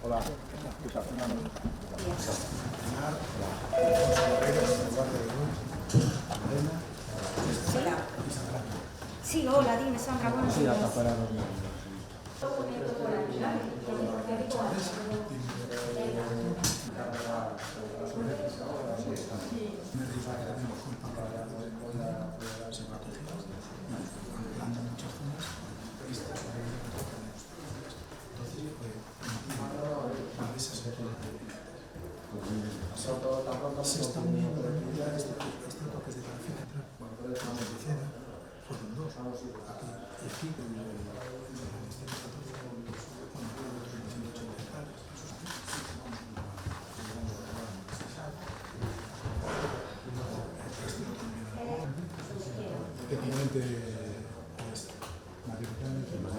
Hola. Sí, hola, dime Sandra, buenos días. Se están viendo ya este toque de paración central en la licera, fueron dos, aquí y aquí, efectivamente, mayoritariamente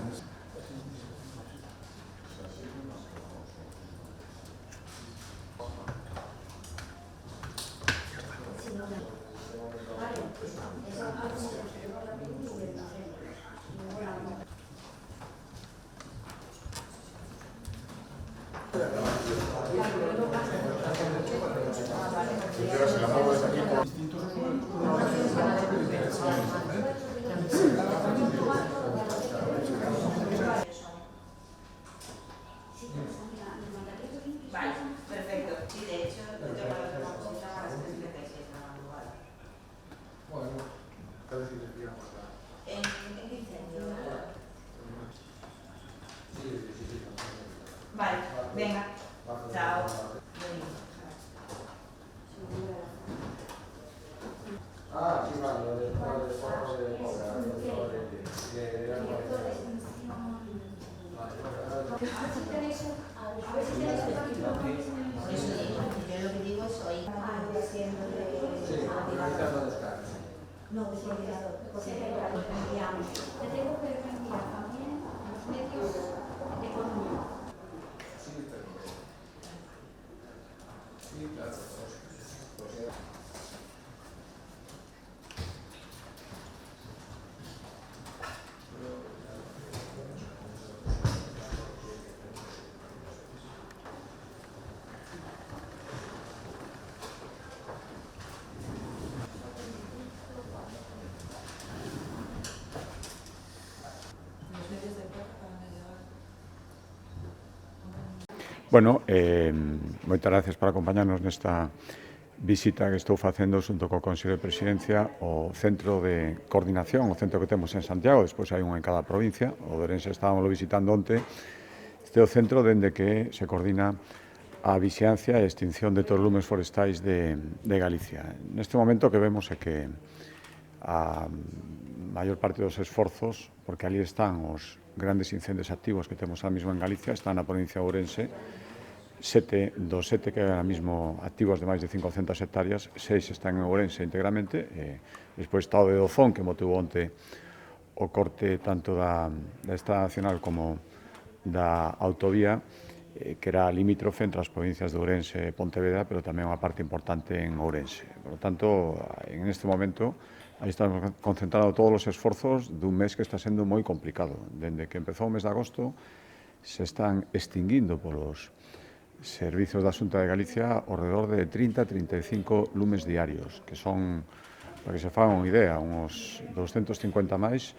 Vale, perfecto. Sí, de hecho, yo tengo la otra cosita para las 3:36, no, vale. Bueno, entonces digamos ¿En qué incendio? Vale, venga. Chao. Ah, sí, vale, lo de forro de cobra, Eso, yo lo que digo es hoy siendo sí, finalizando descarga. No, de coordinador, porque enviamos. Te tengo que enviar también los medios de economía. Sí, claro. Bueno, moitas gracias por acompañarnos nesta visita que estou facendo xunto co Consello de Presidencia ao Centro de Coordinación, o centro que temos en Santiago, despois hai un en cada provincia, o de Ourense estábamos visitando onte. Este é o centro dende que se coordina a vixiancia e extinción de todos os lumes forestais de Galicia. Neste momento o que vemos é que a maior parte dos esforzos, porque ali están os grandes incendios activos que temos ahora mismo en Galicia, están na provincia de Ourense. 7 dos 7 que ahora mismo activos de máis de 500 hectáreas, 6 están en Ourense íntegramente, despois está o de Dozón, que motivou onte o corte tanto da Estrada Nacional como da autovía, que era limítrofe entre as provincias de Ourense e Pontevedra, pero tamén unha parte importante en Ourense. Por lo tanto, en este momento, aí estamos concentrando todos os esforzos dun mes que está sendo moi complicado. Dende que empezou o mes de agosto, se están extinguindo polos servizos da Xunta de Galicia ao redor de 30-35 lumes diarios, que son, para que se fagan unha idea, uns 250 máis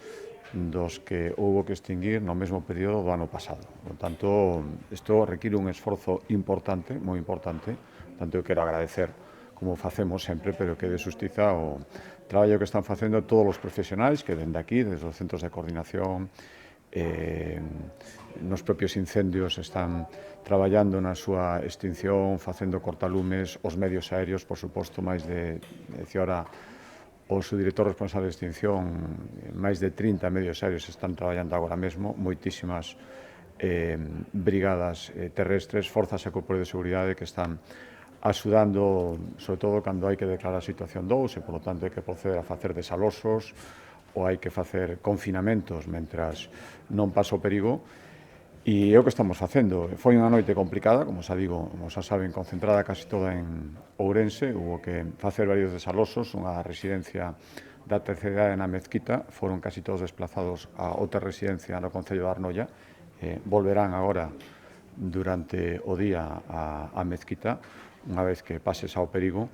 dos que houbo que extinguir no mesmo período do ano pasado. Por tanto, isto require un esforzo importante, moi importante, tanto eu quero agradecer, como facemos sempre, pero que de xustiza o traballo que están facendo todos os profesionais que dende aquí, desde os centros de coordinación, nos propios incendios están traballando na súa extinción, facendo cortalumes, os medios aéreos, por suposto, máis de, decía ahora, o subdirector responsable de extinción, máis de 30 medios aéreos están traballando agora mesmo, moitísimas brigadas terrestres, forzas e corpos de seguridade que están axudando, sobre todo cando hai que declarar a situación 2 e, por lo tanto, hai que proceder a facer desalosos ou hai que facer confinamentos mentras non pasa o perigo. E é o que estamos facendo. Foi unha noite complicada, como xa digo, como xa saben, concentrada casi toda en Ourense. Hubo que facer varios desalosos, unha residencia da terceira idade na Mezquita, foron casi todos desplazados a outra residencia no Concello de Arnoia. Volverán agora durante o día a Mezquita, unha vez que pases ao perigo.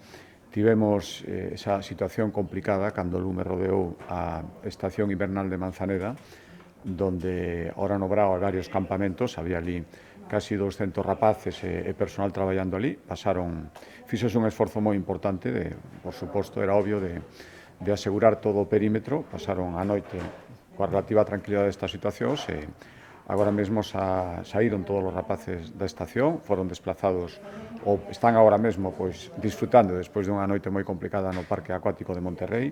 Tivemos esa situación complicada cando o lume rodeou a estación invernal de Manzaneda, donde ahora no Brao hai varios campamentos, había ali casi 200 rapaces e personal traballando ali. Fixose un esforzo moi importante, por suposto, era obvio, de asegurar todo o perímetro. Pasaron a noite coa relativa tranquilidade destas situacións e agora mesmo saíron todos os rapaces da estación, foron desplazados ou están agora mesmo disfrutando despois dunha noite moi complicada no Parque Acuático de Monterrey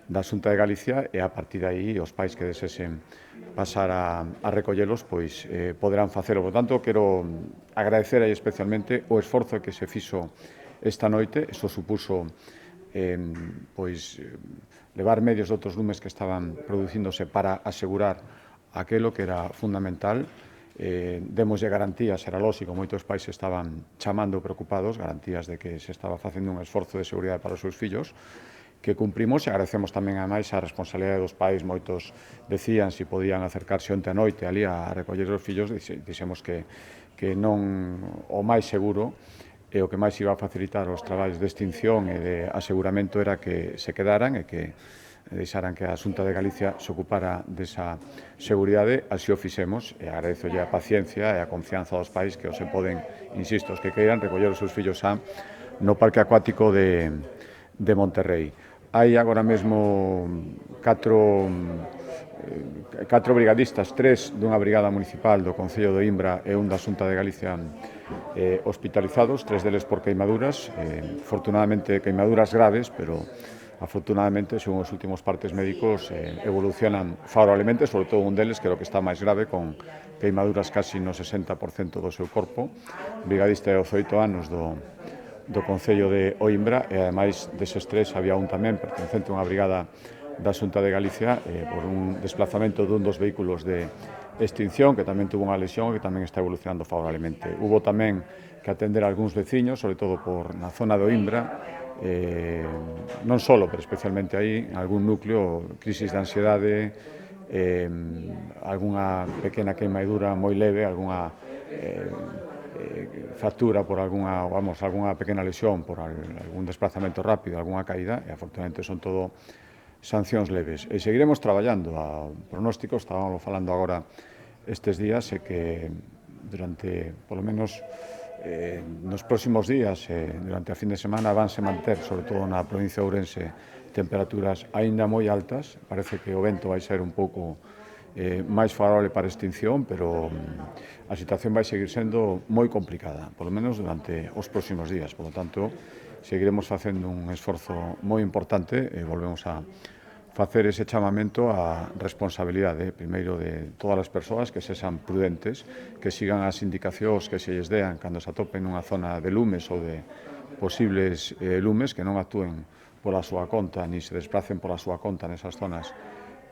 da Xunta de Galicia, e a partir de aí os pais que desesen pasar a recollelos poderán facelo. Por tanto, quero agradecer aí especialmente o esforzo que se fixo esta noite. Isto supuso levar medios de outros lumes que estaban producíndose para asegurar aquilo que era fundamental. Demoslle garantías, era lógico, moitos pais estaban chamando preocupados, garantías de que se estaba facendo un esforzo de seguridade para os seus fillos, que cumprimos, e agradecemos tamén a máis a responsabilidade dos pais. Moitos decían se podían acercarse onte a noite ali a recoller os fillos. Dixemos que non, o máis seguro e o que máis iba a facilitar os traballos de extinción e de aseguramento era que se quedaran e que deixaran que a Xunta de Galicia se ocupara desa seguridade. Así o fixemos, e agradezolle a paciencia e a confianza dos pais que os se poden, insisto, os que queiran recoller os seus fillos no Parque Acuático de Monterrey. Hai agora mesmo 4 brigadistas, 3 dunha brigada municipal do Concello de Oimbra e un da Xunta de Galicia hospitalizados, 3 deles por queimaduras, afortunadamente queimaduras graves, pero afortunadamente, según os últimos partes médicos, evolucionan favorablemente, sobre todo un deles, que é o que está máis grave, con queimaduras casi no 60% do seu corpo. Brigadista de 18 anos do Concello de Oimbra, e ademais deses 3 había un tamén pertencente a unha brigada da Xunta de Galicia por un desplazamento dun dos vehículos de extinción, que tamén tuvo unha lesión e que tamén está evolucionando favorablemente. Hubo tamén que atender a algúns veciños, sobre todo na zona de Oimbra, non só, pero especialmente aí, algún núcleo, crisis de ansiedade, algunha pequena queimadura moi leve, algunha fractura por algunha pequena lesión por algún desplazamento rápido, algunha caída, e afortunadamente son todo sancións leves. E seguiremos traballando. O pronóstico, estábamos falando agora estes días, e que durante, polo menos, nos próximos días, durante a fin de semana, vanse manter, sobre todo na provincia de Ourense, temperaturas aínda moi altas. Parece que o vento vai ser un pouco máis favorable para a extinción, pero a situación vai seguir sendo moi complicada, polo menos durante os próximos días. Por lo tanto, seguiremos facendo un esforzo moi importante e volvemos a facer ese chamamento á responsabilidade, primeiro, de todas as persoas, que sexan prudentes, que sigan as indicacións que se lles dean cando se atopen nunha zona de lumes ou de posibles lumes, que non actúen pola súa conta, ni se desplacen pola súa conta nesas zonas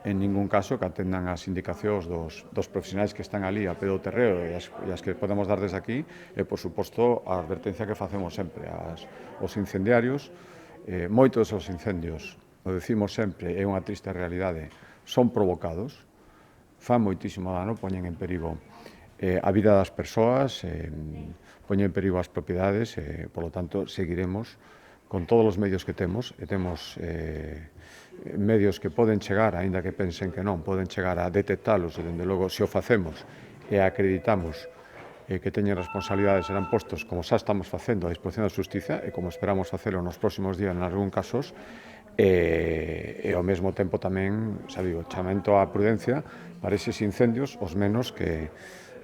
en ningún caso, que atendan as indicacións dos profesionais que están ali a pé do terreo e as que podemos dar desde aquí, e, por suposto, a advertencia que facemos sempre aos incendiarios. Moitos dos incendios, o decimos sempre, é unha triste realidade, son provocados, fan moitísimo dano, poñen en perigo a vida das persoas, poñen en perigo as propiedades, e, polo tanto, seguiremos con todos os medios que temos, e temos medios que poden chegar, aínda que pensen que non, poden chegar a detectalos, e, dende logo, se o facemos e acreditamos que teñen responsabilidades, serán postos, como xa estamos facendo, a disposición da Xustiza, e como esperamos facelo nos próximos días, en algún casos, e ao mesmo tempo tamén, xa digo, chamamento á prudencia para eses incendios, os menos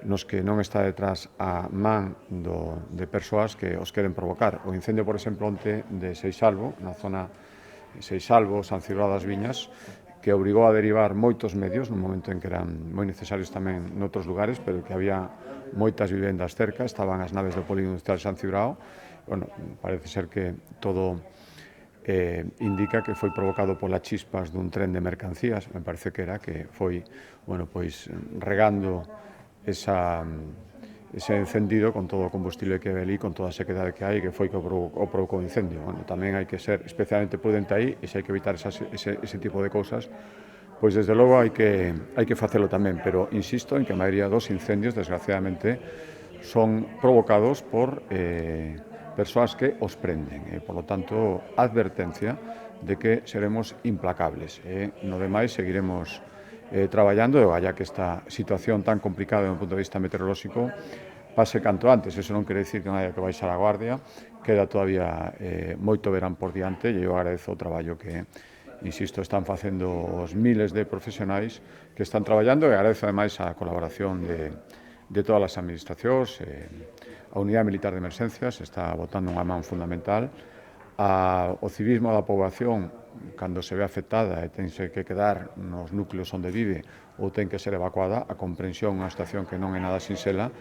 nos que non está detrás a man de persoas que os queren provocar. O incendio, por exemplo, onte de Seixalbo, na zona Seixalbo, San Cibrao das Viñas, que obrigou a derivar moitos medios, nun momento en que eran moi necesarios tamén noutros lugares, pero que había moitas vivendas cerca, estaban as naves do Polígono Industrial San Cibrao. Bueno, parece ser que todo indica que foi provocado polas chispas dun tren de mercancías, me parece que era, que foi, bueno, pois, regando ese encendido con todo o combustible que hai ali, con toda a sequedade que hai, que foi que o provocou o incendio. Bueno, tamén hai que ser especialmente prudente aí, e se hai que evitar ese tipo de cousas, pois desde logo hai que facelo tamén, pero insisto en que a maioría dos incendios, desgraciadamente, son provocados por persoas que os prenden. Por lo tanto, advertencia de que seremos implacables. No demais, seguiremos traballando, e vaya que esta situación tan complicada desde o punto de vista meteorolóxico pase canto antes. Eso non quere dicir que non haya que baixar a guardia, queda todavía moito verán por diante, e eu agradezo o traballo que, insisto, están facendo os miles de profesionais que están traballando, e agradezo ademais a colaboración de todas as administracións. A Unidade Militar de Emerxencias está botando unha man fundamental. O civismo da poboación, cando se ve afectada e tense que quedar nos núcleos onde vive ou ten que ser evacuada, a comprensión unha situación que non é nada sinxela,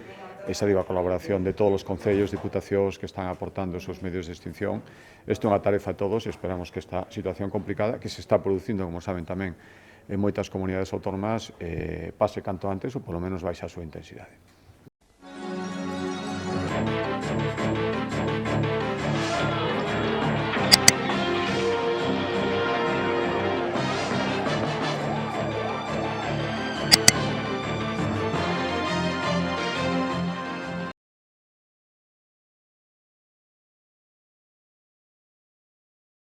esa digo a colaboración de todos os concellos, diputacións que están aportando os seus medios de extinción. Isto é unha tarefa de todos e esperamos que esta situación complicada, que se está producindo, como saben tamén, en moitas comunidades autónomas, pase canto antes ou polo menos baixe a súa intensidade.